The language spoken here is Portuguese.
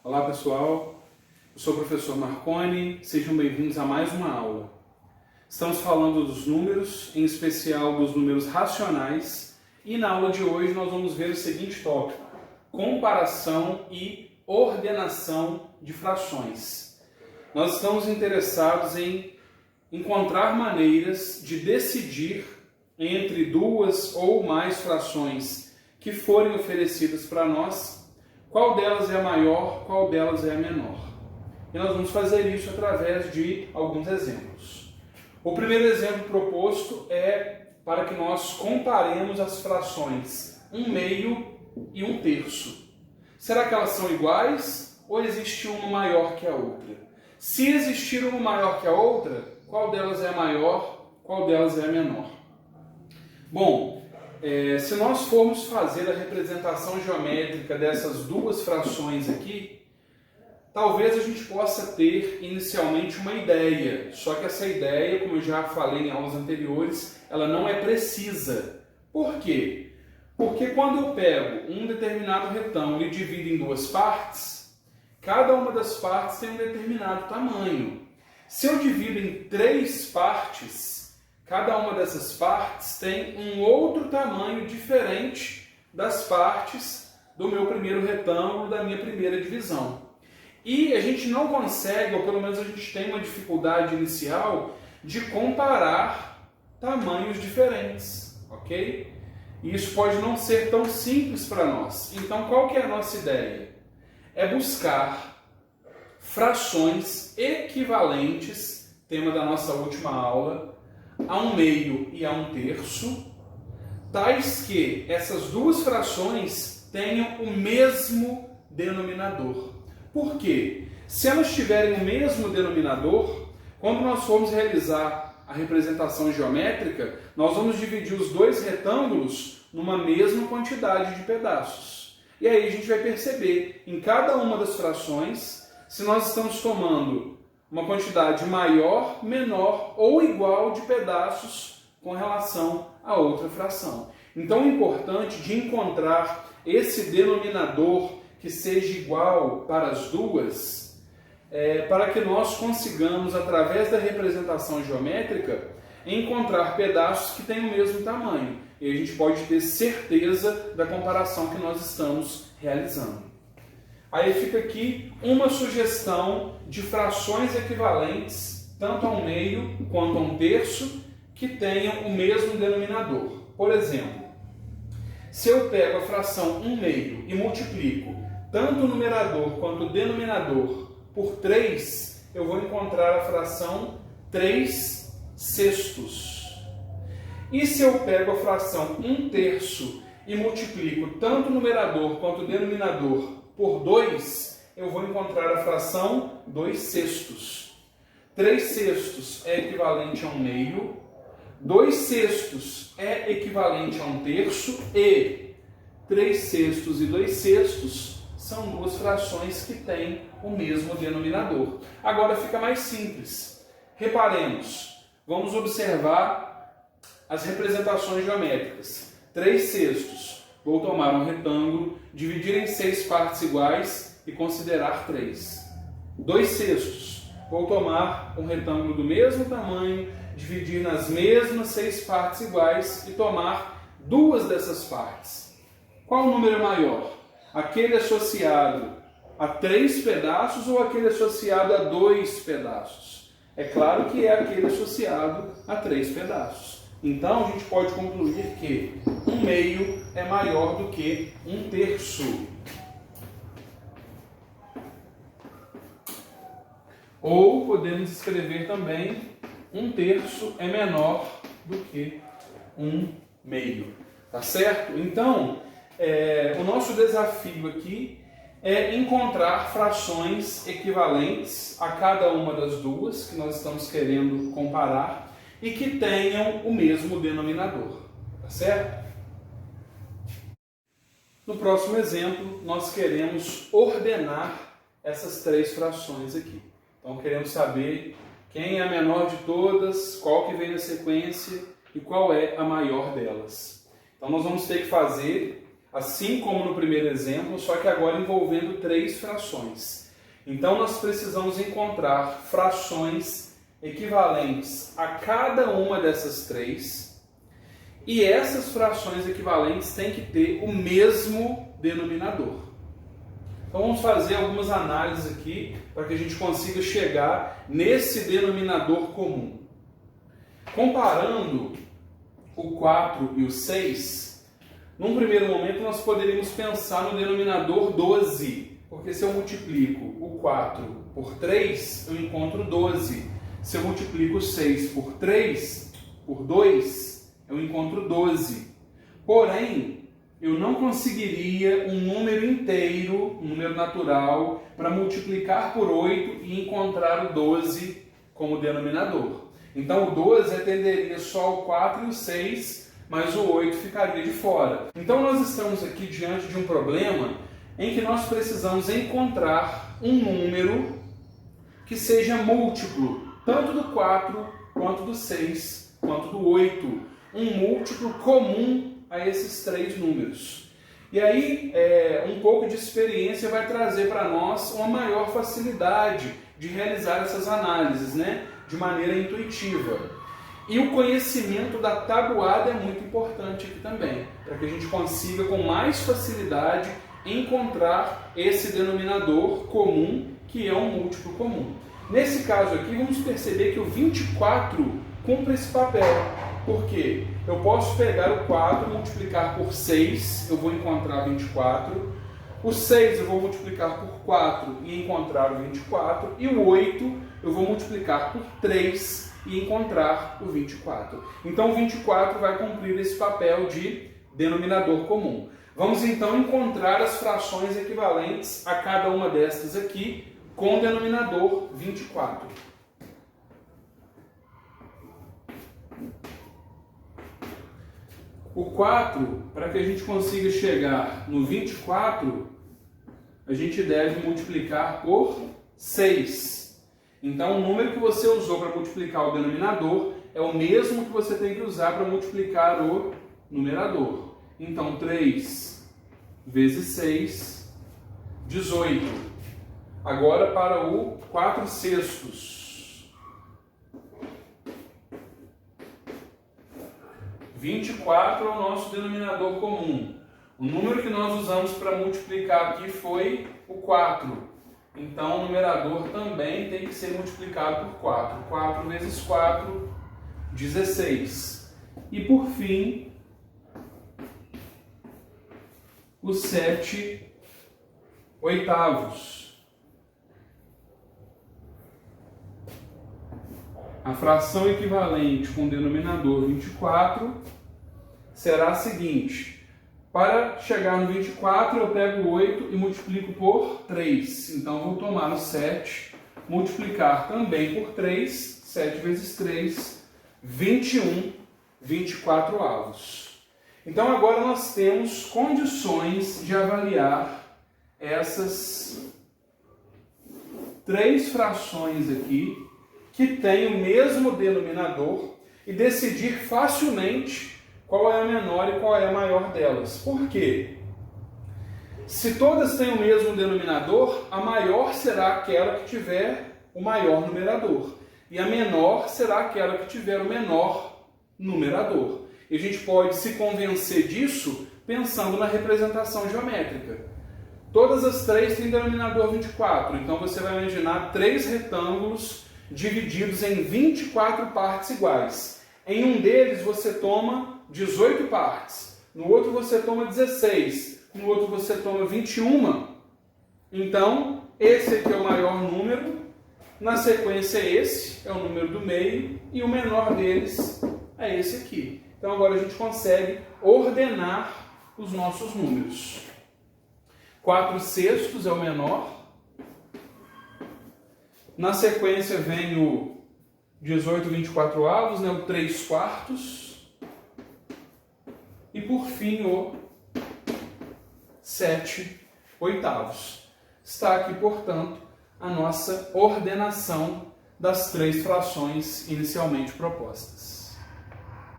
Olá pessoal, eu sou o professor Marconi, sejam bem-vindos a mais uma aula. Estamos falando dos números, em especial dos números racionais, e na aula de hoje nós vamos ver o seguinte tópico: comparação e ordenação de frações. Nós estamos interessados em encontrar maneiras de decidir entre duas ou mais frações que forem oferecidas para nós, qual delas é a maior, qual delas é a menor. E nós vamos fazer isso através de alguns exemplos. O primeiro exemplo proposto é para que nós comparemos as frações 1/2 e 1/3. Será que elas são iguais ou existe uma maior que a outra? Se existir uma maior que a outra, qual delas é a maior, qual delas é a menor? Bom, se nós formos fazer a representação geométrica dessas duas frações aqui, talvez a gente possa ter inicialmente uma ideia, só que essa ideia, como eu já falei em aulas anteriores, ela não é precisa. Por quê? Porque quando eu pego um determinado retângulo e divido em duas partes, cada uma das partes tem um determinado tamanho. Se eu divido em 3 partes, cada uma dessas partes tem um outro tamanho diferente das partes do meu primeiro retângulo, da minha primeira divisão. E a gente não consegue, ou pelo menos a gente tem uma dificuldade inicial, de comparar tamanhos diferentes, ok? E isso pode não ser tão simples para nós. Então, qual que é a nossa ideia? É buscar frações equivalentes, tema da nossa última aula, a 1/2 e a 1/3, tais que essas duas frações tenham o mesmo denominador. Por quê? Se elas tiverem o mesmo denominador, quando nós formos realizar a representação geométrica, nós vamos dividir os dois retângulos numa mesma quantidade de pedaços. E aí a gente vai perceber em cada uma das frações se nós estamos tomando uma quantidade maior, menor ou igual de pedaços com relação a outra fração. Então é importante de encontrar esse denominador que seja igual para as duas, para que nós consigamos, através da representação geométrica, encontrar pedaços que têm o mesmo tamanho. E a gente pode ter certeza da comparação que nós estamos realizando. Aí fica aqui uma sugestão de frações equivalentes, tanto a 1/2 quanto a 1/3, que tenham o mesmo denominador. Por exemplo, se eu pego a fração 1/2 e multiplico tanto o numerador quanto o denominador por 3, eu vou encontrar a fração 3/6. E se eu pego a fração 1/3 e multiplico tanto o numerador quanto o denominador por 2, eu vou encontrar a fração 2/6. 3/6 é equivalente a 1/2, 2/6 é equivalente a 1/3 e 3/6 e 2/6 são duas frações que têm o mesmo denominador. Agora fica mais simples. Reparemos, vamos observar as representações geométricas. 3/6. Vou tomar um retângulo, dividir em 6 partes iguais e considerar 3. 2/6. Vou tomar um retângulo do mesmo tamanho, dividir nas mesmas 6 partes iguais e tomar 2 dessas partes. Qual o número maior? Aquele associado a 3 pedaços ou aquele associado a 2 pedaços? É claro que é aquele associado a 3 pedaços. Então, a gente pode concluir que 1/2 é maior do que 1/3. Ou podemos escrever também 1/3 é menor do que 1/2. Tá certo? Então, o nosso desafio aqui é encontrar frações equivalentes a cada uma das duas que nós estamos querendo comparar e que tenham o mesmo denominador, tá certo? No próximo exemplo, nós queremos ordenar essas 3 frações aqui. Então, queremos saber quem é a menor de todas, qual que vem na sequência e qual é a maior delas. Então, nós vamos ter que fazer assim como no primeiro exemplo, só que agora envolvendo 3 frações. Então nós precisamos encontrar frações equivalentes a cada uma dessas 3, e essas frações equivalentes têm que ter o mesmo denominador. Então vamos fazer algumas análises aqui para que a gente consiga chegar nesse denominador comum. Comparando o 4 e o 6, num primeiro momento nós poderíamos pensar no denominador 12, porque se eu multiplico o 4 por 3, eu encontro 12. Se eu multiplico o 6 por 3, por 2, eu encontro 12. Porém, eu não conseguiria um número inteiro, um número natural, para multiplicar por 8 e encontrar o 12 como denominador. Então o 12 atenderia só ao 4 e o 6, mas o 8 ficaria de fora. Então nós estamos aqui diante de um problema em que nós precisamos encontrar um número que seja múltiplo, tanto do 4, quanto do 6, quanto do 8. Um múltiplo comum a esses 3 números. E aí, um pouco de experiência vai trazer para nós uma maior facilidade de realizar essas análises, né? De maneira intuitiva. E o conhecimento da tabuada é muito importante aqui também, para que a gente consiga com mais facilidade encontrar esse denominador comum, que é um múltiplo comum. Nesse caso aqui, vamos perceber que o 24 cumpre esse papel. Por quê? Eu posso pegar o 4 e multiplicar por 6, eu vou encontrar 24. O 6 eu vou multiplicar por 4 e encontrar o 24. E o 8 eu vou multiplicar por 3 e encontrar o 24. Então o 24 vai cumprir esse papel de denominador comum. Vamos então encontrar as frações equivalentes a cada uma destas aqui com o denominador 24. O 4, para que a gente consiga chegar no 24, a gente deve multiplicar por 6. Então, o número que você usou para multiplicar o denominador é o mesmo que você tem que usar para multiplicar o numerador. Então, 3 vezes 6, 18. Agora, para o 4 sextos. 24 é o nosso denominador comum. O número que nós usamos para multiplicar aqui foi o 4. Então, o numerador também tem que ser multiplicado por 4. 4 vezes 4, 16. E, por fim, os 7 oitavos. A fração equivalente com o denominador 24 será a seguinte. Para chegar no 24, eu pego o 8 e multiplico por 3. Então, vou tomar o 7, multiplicar também por 3. 7 vezes 3, 21, 24 avos. Então, agora nós temos condições de avaliar essas 3 frações aqui, que têm o mesmo denominador, e decidir facilmente qual é a menor e qual é a maior delas. Por quê? Se todas têm o mesmo denominador, a maior será aquela que tiver o maior numerador, e a menor será aquela que tiver o menor numerador. E a gente pode se convencer disso pensando na representação geométrica. Todas as 3 têm denominador 24, então você vai imaginar 3 retângulos divididos em 24 partes iguais. Em um deles você toma 18 partes, no outro você toma 16, no outro você toma 21. Então, esse aqui é o maior número, na sequência esse é o número do meio e o menor deles é esse aqui. Então agora a gente consegue ordenar os nossos números. 4 sextos é o menor. Na sequência vem o 18 24 avos, né, o 3 quartos. E por fim o 7 oitavos. Está aqui, portanto, a nossa ordenação das 3 frações inicialmente propostas.